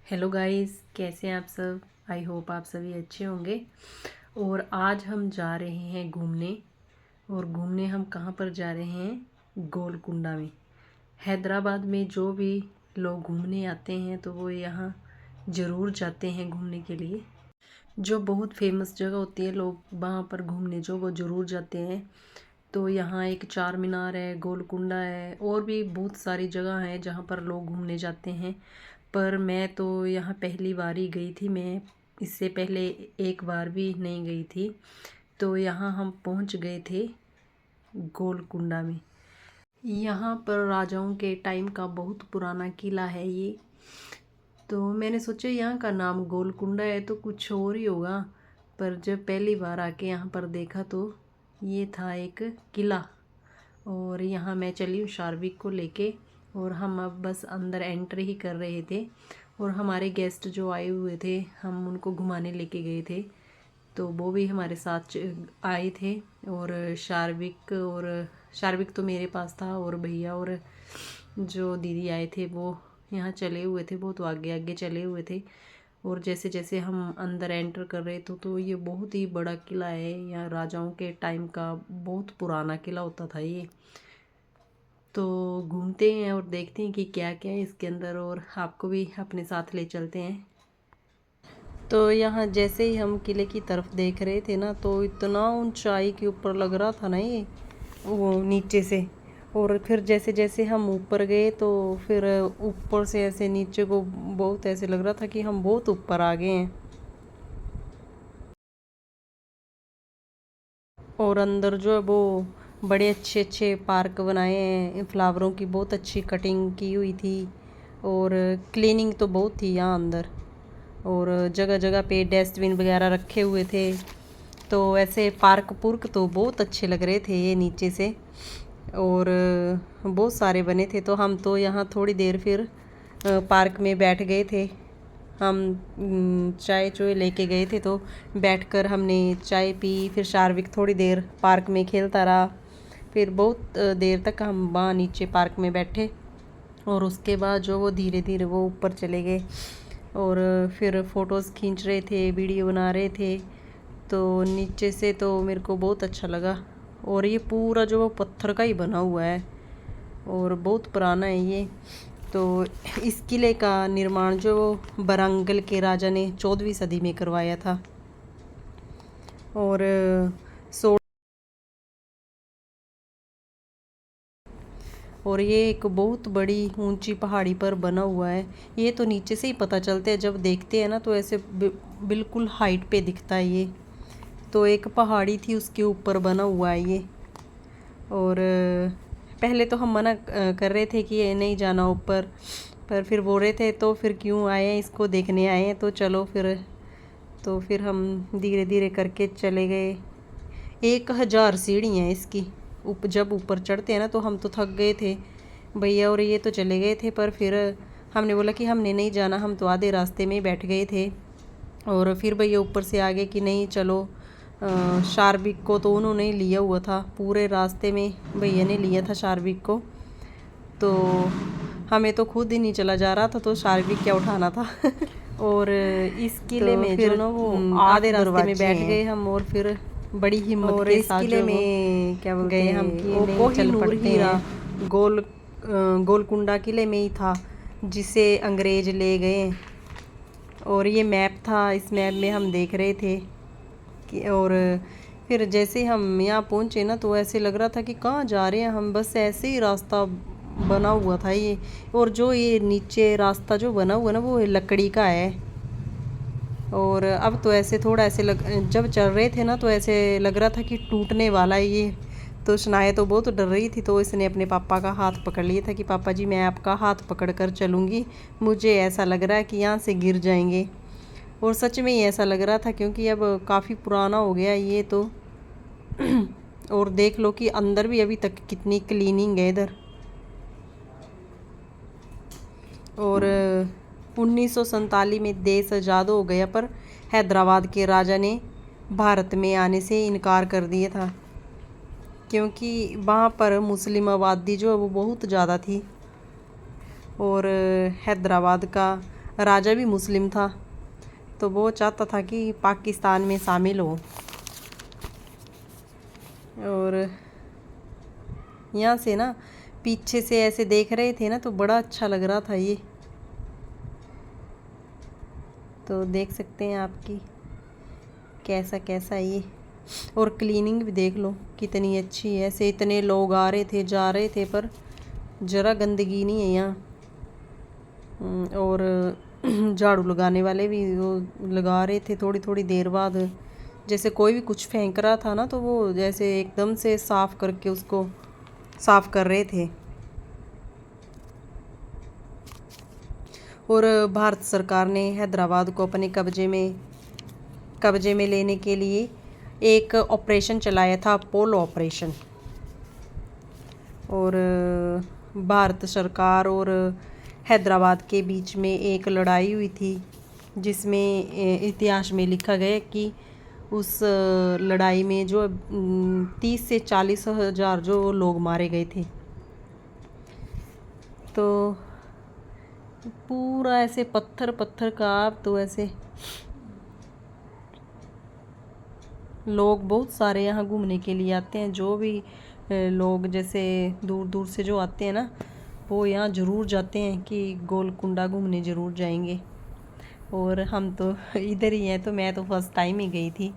Hello guys, कैसे हैं आप सब। आई होप आप सभी अच्छे होंगे। और आज हम जा रहे हैं घूमने। और घूमने हम कहाँ पर जा रहे हैं? गोलकुंडा में। हैदराबाद में जो भी लोग घूमने आते हैं तो वो यहाँ ज़रूर जाते हैं घूमने के लिए। जो बहुत फेमस जगह होती है, लोग वहाँ पर घूमने जो वो ज़रूर जाते हैं। तो यहाँ एक चार मीनार है, गोलकुंडा है, और भी बहुत सारी जगह हैं जहाँ पर लोग घूमने जाते हैं। पर मैं तो यहाँ पहली बार ही गई थी, मैं इससे पहले एक बार भी नहीं गई थी। तो यहाँ हम पहुँच गए थे गोलकुंडा में। यहाँ पर राजाओं के टाइम का बहुत पुराना किला है ये। तो मैंने सोचा यहाँ का नाम गोलकुंडा है तो कुछ और ही होगा। पर जब पहली बार आके यहाँ पर देखा तो ये था एक किला। और यहाँ मैं चली हूँ शार्विक को लेके। और हम अब बस अंदर एंटर ही कर रहे थे। और हमारे गेस्ट जो आए हुए थे, हम उनको घुमाने लेके गए थे, तो वो भी हमारे साथ आए थे। और शार्विक तो मेरे पास था, और भैया और जो दीदी आए थे वो यहाँ चले हुए थे, वो तो आगे आगे चले हुए थे। और जैसे जैसे हम अंदर एंटर कर रहे थे तो ये बहुत ही बड़ा किला है। यहाँ राजाओं के टाइम का बहुत पुराना किला होता था ये। तो घूमते हैं और देखते हैं कि क्या क्या है इसके अंदर, और आपको भी अपने साथ ले चलते हैं। तो यहाँ जैसे ही हम किले की तरफ देख रहे थे ना, तो इतना ऊंचाई के ऊपर लग रहा था ना ये, वो नीचे से। और फिर जैसे जैसे हम ऊपर गए तो फिर ऊपर से ऐसे नीचे को बहुत ऐसे लग रहा था कि हम बहुत ऊपर आ गए हैं। और अंदर जो है वो बड़े अच्छे अच्छे पार्क बनाए हैं, फ्लावरों की बहुत अच्छी कटिंग की हुई थी। और क्लीनिंग तो बहुत थी यहाँ अंदर। और जगह जगह पे डस्टबिन वगैरह रखे हुए थे। तो ऐसे पार्क पुर्क तो बहुत अच्छे लग रहे थे ये नीचे से। और बहुत सारे बने थे, तो हम तो यहाँ थोड़ी देर फिर पार्क में बैठ गए थे। हम चाय चुय लेके गए थे, तो बैठकर हमने चाय पी। फिर शार्विक थोड़ी देर पार्क में खेलता रहा। फिर बहुत देर तक हम वहाँ नीचे पार्क में बैठे। और उसके बाद जो वो धीरे धीरे वो ऊपर चले गए। और फिर फ़ोटोज़ खींच रहे थे, वीडियो बना रहे थे। तो नीचे से तो मेरे को बहुत अच्छा लगा। और ये पूरा जो वो पत्थर का ही बना हुआ है, और बहुत पुराना है ये। तो इस किले का निर्माण जो बरंगल के राजा ने 14वीं सदी में करवाया था। और और ये एक बहुत बड़ी ऊंची पहाड़ी पर बना हुआ है। ये तो नीचे से ही पता चलता है, जब देखते हैं ना तो ऐसे बिल्कुल हाइट पे दिखता है ये। तो एक पहाड़ी थी, उसके ऊपर बना हुआ है ये। और पहले तो हम मना कर रहे थे कि ये नहीं जाना ऊपर, पर फिर बोल रहे थे तो फिर क्यों आए हैं, इसको देखने आए हैं तो चलो फिर। तो फिर हम धीरे धीरे करके चले गए। 1000 सीढ़ियाँ हैं इसकी। जब ऊपर चढ़ते हैं ना तो हम तो थक गए थे, भैया और ये तो चले गए थे। पर फिर हमने बोला कि हमने नहीं जाना, हम तो आधे रास्ते में ही बैठ गए थे। और फिर भैया ऊपर से आगे कि नहीं चलो। शार्विक को तो उन्होंने लिया हुआ था, पूरे रास्ते में भैया ने लिया था शार्विक को। तो हमें तो खुद ही नहीं चला जा रहा था, तो शार्विक क्या उठाना था। और इस किले में फिर ना वो आधे रास्ते में बैठ गए हम। और फिर बड़ी हिम्मत के साथ किले में क्या बोलते हैं हम कि नहीं चल पड़ते हैं। गोलकुंडा किले में ही था जिसे अंग्रेज ले गए। और ये मैप था, इस मैप में हम देख रहे थे कि। और फिर जैसे हम यहाँ पहुँचे ना तो ऐसे लग रहा था कि कहाँ जा रहे हैं हम, बस ऐसे ही रास्ता बना हुआ था ये। और जो ये नीचे रास्ता जो बना हुआ ना वो लकड़ी का है। और अब तो ऐसे थोड़ा ऐसे जब चल रहे थे ना तो ऐसे लग रहा था कि टूटने वाला है ये। तो शनाया तो बहुत डर रही थी, तो इसने अपने पापा का हाथ पकड़ लिया था कि पापा जी मैं आपका हाथ पकड़ कर चलूँगी, मुझे ऐसा लग रहा है कि यहाँ से गिर जाएंगे। और सच में ही ऐसा लग रहा था, क्योंकि अब काफ़ी पुराना हो गया ये तो। और देख लो कि अंदर भी अभी तक कितनी क्लीनिंग है इधर। और 1947 में देश आज़ाद हो गया, पर हैदराबाद के राजा ने भारत में आने से इनकार कर दिया था, क्योंकि वहाँ पर मुस्लिम आबादी जो है वो बहुत ज़्यादा थी। और हैदराबाद का राजा भी मुस्लिम था, तो वो चाहता था कि पाकिस्तान में शामिल हो। और यहाँ से ना पीछे से ऐसे देख रहे थे ना, तो बड़ा अच्छा लग रहा था ये। तो देख सकते हैं आपकी कैसा कैसा ये। और क्लीनिंग भी देख लो कितनी अच्छी है। ऐसे इतने लोग आ रहे थे जा रहे थे, पर ज़रा गंदगी नहीं है यहाँ। और झाड़ू लगाने वाले भी वो लगा रहे थे थोड़ी थोड़ी देर बाद। जैसे कोई भी कुछ फेंक रहा था ना, तो वो जैसे एकदम से साफ़ करके उसको साफ़ कर रहे थे। और भारत सरकार ने हैदराबाद को अपने कब्जे में लेने के लिए एक ऑपरेशन चलाया था, अपोलो ऑपरेशन। और भारत सरकार और हैदराबाद के बीच में एक लड़ाई हुई थी, जिसमें इतिहास में लिखा गया कि उस लड़ाई में जो 30 से 40 हज़ार जो लोग मारे गए थे। तो पूरा ऐसे पत्थर पत्थर का, आप तो ऐसे लोग बहुत सारे यहाँ घूमने के लिए आते हैं। जो भी लोग जैसे दूर दूर से जो आते हैं ना, वो यहाँ ज़रूर जाते हैं कि गोलकुंडा घूमने ज़रूर जाएंगे। और हम तो इधर ही हैं, तो मैं तो फर्स्ट टाइम ही गई थी।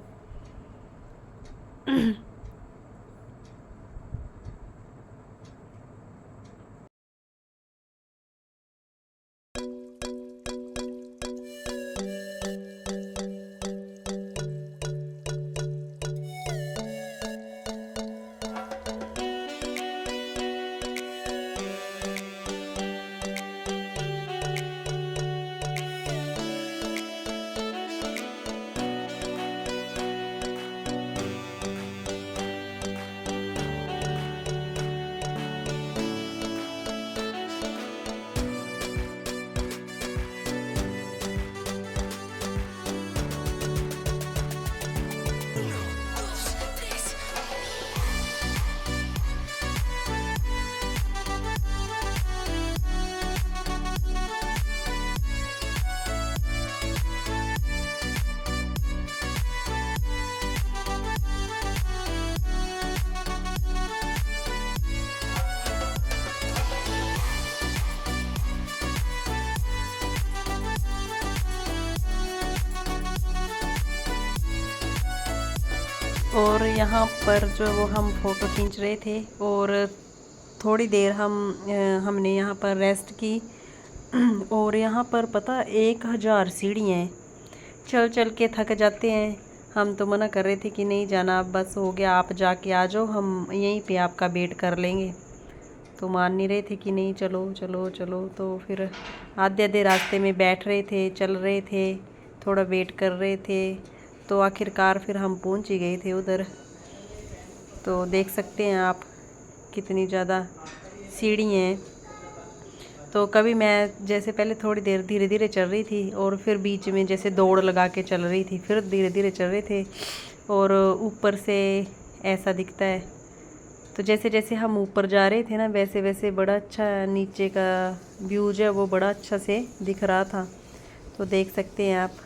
और यहाँ पर जो वो हम फ़ोटो खींच रहे थे, और थोड़ी देर हमने यहाँ पर रेस्ट की। और यहाँ पर पता 1000 सीढ़ियाँ हैं। चल चल के थक जाते हैं। हम तो मना कर रहे थे कि नहीं जाना, अब बस हो गया, आप जाके आ जाओ, हम यहीं पे आपका वेट कर लेंगे। तो मान नहीं रहे थे कि नहीं चलो चलो चलो। तो फिर आधे आधे रास्ते में बैठ रहे थे, चल रहे थे, थोड़ा वेट कर रहे थे। तो आखिरकार फिर हम पहुंच ही गए थे उधर। तो देख सकते हैं आप कितनी ज़्यादा सीढ़ी हैं। तो कभी मैं जैसे पहले थोड़ी देर धीरे धीरे चल रही थी, और फिर बीच में जैसे दौड़ लगा के चल रही थी, फिर धीरे धीरे चल रहे थे। और ऊपर से ऐसा दिखता है। तो जैसे जैसे हम ऊपर जा रहे थे ना, वैसे वैसे बड़ा अच्छा नीचे का व्यू जो है वो बड़ा अच्छा से दिख रहा था। तो देख सकते हैं आप।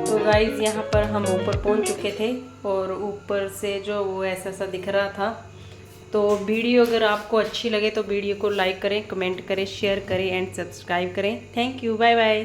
तो गाइज़ यहाँ पर हम ऊपर पहुँच चुके थे, और ऊपर से जो वो ऐसा सा दिख रहा था। तो वीडियो अगर आपको अच्छी लगे तो वीडियो को लाइक करें, कमेंट करें, शेयर करें एंड सब्सक्राइब करें। Thank you, bye bye.